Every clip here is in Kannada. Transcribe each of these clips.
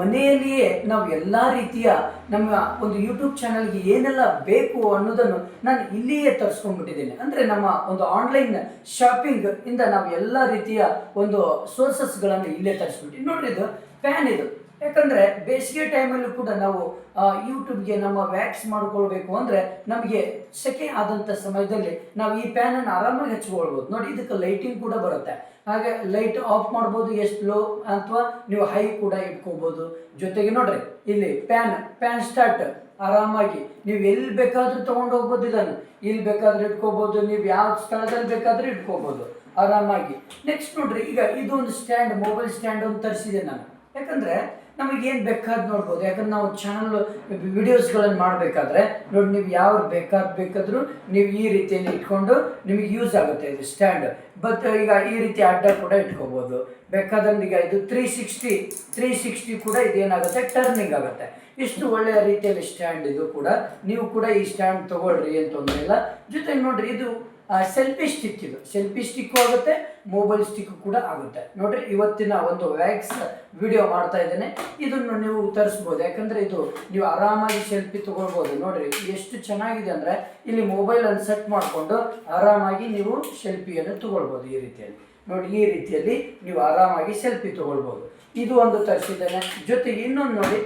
ಮನೆಯಲ್ಲಿಯೇ ನಾವು ಎಲ್ಲ ರೀತಿಯ ನಮ್ಮ ಒಂದು ಯೂಟ್ಯೂಬ್ ಚಾನಲ್ಗೆ ಏನೆಲ್ಲ ಬೇಕು ಅನ್ನೋದನ್ನು ನಾನು ಇಲ್ಲಿಯೇ ತರಿಸ್ಕೊಂಡ್ಬಿಟ್ಟಿದ್ದೇನೆ. ಅಂದರೆ ನಮ್ಮ ಒಂದು ಆನ್ಲೈನ್ ಶಾಪಿಂಗ್ ಇಂದ ನಾವು ಎಲ್ಲ ರೀತಿಯ ಒಂದು ಸೋರ್ಸಸ್ಗಳನ್ನು ಇಲ್ಲೇ ತರಿಸ್ಬಿಟ್ಟು ನೋಡ್ರಿ. ಇದು ಪ್ಯಾನ್ ಇದು, ಯಾಕಂದರೆ ಬೇಸಿಗೆ ಟೈಮಲ್ಲೂ ಕೂಡ ನಾವು ಯೂಟ್ಯೂಬ್ಗೆ ನಮ್ಮ ವ್ಯಾಕ್ಸ್ ಮಾಡ್ಕೊಳ್ಬೇಕು ಅಂದರೆ ನಮಗೆ ಸೆಕೆ ಆದಂಥ ಸಮಯದಲ್ಲಿ ನಾವು ಈ ಪ್ಯಾನನ್ನು ಆರಾಮಾಗಿ ಹಚ್ಕೊಳ್ಬೋದು. ನೋಡಿ, ಇದಕ್ಕೆ ಲೈಟಿಂಗ್ ಕೂಡ ಬರುತ್ತೆ. ಹಾಗೆ ಲೈಟ್ ಆಫ್ ಮಾಡ್ಬೋದು, ಎಷ್ಟು ಲೋ ಅಥವಾ ನೀವು ಹೈ ಕೂಡ ಇಟ್ಕೋಬೋದು. ಜೊತೆಗೆ ನೋಡ್ರಿ, ಇಲ್ಲಿ ಪ್ಯಾನ್ ಸ್ಟಾರ್ಟ್ ಆರಾಮಾಗಿ ನೀವು ಎಲ್ಲಿ ಬೇಕಾದರೂ ತೊಗೊಂಡು ಹೋಗ್ಬೋದು. ಇದನ್ನು ಇಲ್ಲಿ ಬೇಕಾದ್ರೆ ಇಟ್ಕೋಬೋದು, ನೀವು ಯಾವ ಸ್ಥಳದಲ್ಲಿ ಬೇಕಾದರೂ ಇಟ್ಕೋಬೋದು ಆರಾಮಾಗಿ. ನೆಕ್ಸ್ಟ್ ನೋಡ್ರಿ, ಈಗ ಇದು ಒಂದು ಸ್ಟ್ಯಾಂಡ್, ಮೊಬೈಲ್ ಸ್ಟ್ಯಾಂಡ್ ಒಂದು ತರಿಸಿದೆ ನಾನು. ಯಾಕಂದರೆ ನಮಗೇನು ಬೇಕಾದ್ ನೋಡ್ಬೋದು. ಯಾಕಂದ್ರೆ ನಾವು ಚಾನಲ್ ವಿಡಿಯೋಸ್ಗಳನ್ನು ಮಾಡಬೇಕಾದ್ರೆ ನೋಡಿ, ನೀವು ಯಾವ ಬೇಕಾದ್ರೂ ನೀವು ಈ ರೀತಿಯಲ್ಲಿ ಇಟ್ಕೊಂಡು ನಿಮಗೆ ಯೂಸ್ ಆಗುತ್ತೆ ಇದು ಸ್ಟ್ಯಾಂಡ್. ಬಟ್ ಈಗ ಈ ರೀತಿ ಅಡ್ಡ ಕೂಡ ಇಟ್ಕೋಬೋದು. ಬೇಕಾದಂಗೆ ಈಗ ಇದು 360 ಕೂಡ ಇದೇನಾಗುತ್ತೆ, ಟರ್ನಿಂಗ್ ಆಗುತ್ತೆ. ಇಷ್ಟು ಒಳ್ಳೆಯ ರೀತಿಯಲ್ಲಿ ಸ್ಟ್ಯಾಂಡ್ ಇದು ಕೂಡ. ನೀವು ಕೂಡ ಈ ಸ್ಟ್ಯಾಂಡ್ ತೊಗೊಳ್ರಿ, ಏನು ತೊಂದರೆ ಇಲ್ಲ. ಜೊತೆಗೆ ನೋಡ್ರಿ, ಇದು ಸೆಲ್ಫಿ ಸ್ಟಿಕ್, ಇದು ಸೆಲ್ಫಿ ಸ್ಟಿಕ್ಕು ಆಗುತ್ತೆ, ಮೊಬೈಲ್ ಸ್ಟಿಕ್ಕು ಕೂಡ ಆಗುತ್ತೆ. ನೋಡ್ರಿ, ಇವತ್ತಿನ ಒಂದು ವ್ಯಾಕ್ಸ್ ವಿಡಿಯೋ ಮಾಡ್ತಾ ಇದ್ದೇನೆ. ಇದನ್ನು ನೀವು ತರಿಸ್ಬೋದು. ಯಾಕಂದರೆ ಇದು ನೀವು ಆರಾಮಾಗಿ ಸೆಲ್ಫಿ ತೊಗೊಳ್ಬೋದು. ನೋಡ್ರಿ, ಎಷ್ಟು ಚೆನ್ನಾಗಿದೆ ಅಂದರೆ ಇಲ್ಲಿ ಮೊಬೈಲನ್ನು ಸೆಟ್ ಮಾಡಿಕೊಂಡು ಆರಾಮಾಗಿ ನೀವು ಸೆಲ್ಫಿಯನ್ನು ತೊಗೊಳ್ಬೋದು. ಈ ರೀತಿಯಲ್ಲಿ ನೋಡಿ, ಈ ರೀತಿಯಲ್ಲಿ ನೀವು ಆರಾಮಾಗಿ ಸೆಲ್ಫಿ ತೊಗೊಳ್ಬೋದು. ಇದು ಒಂದು ತರಿಸಿದ್ದೇನೆ. ಜೊತೆಗೆ ಇನ್ನೊಂದು ನೋಡಿ,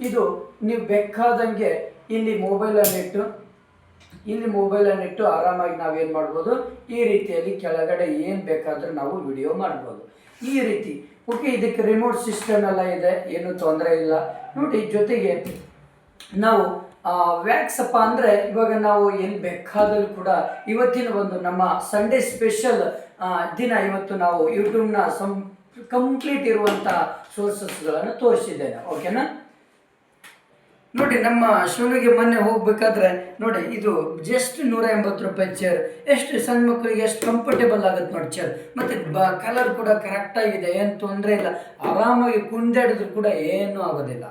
ಇದು ನೀವು ಬೇಕಾದಂಗೆ ಇಲ್ಲಿ ಮೊಬೈಲನ್ನು ಇಟ್ಟು ಆರಾಮಾಗಿ ನಾವೇನು ಮಾಡ್ಬೋದು, ಈ ರೀತಿಯಲ್ಲಿ ಕೆಳಗಡೆ ಏನು ಬೇಕಾದರೂ ನಾವು ವಿಡಿಯೋ ಮಾಡ್ಬೋದು ಈ ರೀತಿ. ಓಕೆ, ಇದಕ್ಕೆ ರಿಮೋಟ್ ಸಿಸ್ಟಮ್ ಎಲ್ಲ ಇದೆ, ಏನೂ ತೊಂದರೆ ಇಲ್ಲ ನೋಡಿ. ಜೊತೆಗೆ ನಾವು ವ್ಯಾಕ್ಸಪ್ಪ ಅಂದರೆ ಇವಾಗ ನಾವು ಎಲ್ಲಿ ಬೇಕಾದರೂ ಕೂಡ ಇವತ್ತಿನ ಒಂದು ನಮ್ಮ ಸಂಡೇ ಸ್ಪೆಷಲ್ ದಿನ ಇವತ್ತು ನಾವು ಯೂಟ್ಯೂಬ್ನ ಕಂಪ್ಲೀಟ್ ಇರುವಂಥ ಸೋರ್ಸಸ್ಗಳನ್ನು ತೋರಿಸಿದ್ದೇನೆ. ಓಕೆನಾ? ನೋಡಿ, ನಮ್ಮ ಶಿವನಿಗೆ ಮೊನ್ನೆ ಹೋಗ್ಬೇಕಾದ್ರೆ ನೋಡಿ, ಇದು ಜಸ್ಟ್ 180 ರೂಪಾಯಿ ಚೇರ್. ಎಷ್ಟು ಸಣ್ಣ ಮಕ್ಕಳಿಗೆ ಎಷ್ಟು ಕಂಫರ್ಟೇಬಲ್ ಆಗುತ್ತೆ ನೋಡಿ ಚೇರ್. ಮತ್ತು ಕಲರ್ ಕೂಡ ಕರೆಕ್ಟಾಗಿದೆ, ಏನು ತೊಂದರೆ ಇಲ್ಲ. ಆರಾಮಾಗಿ ಕುಂದಾಡಿದ್ರು ಕೂಡ ಏನೂ ಆಗೋದಿಲ್ಲ.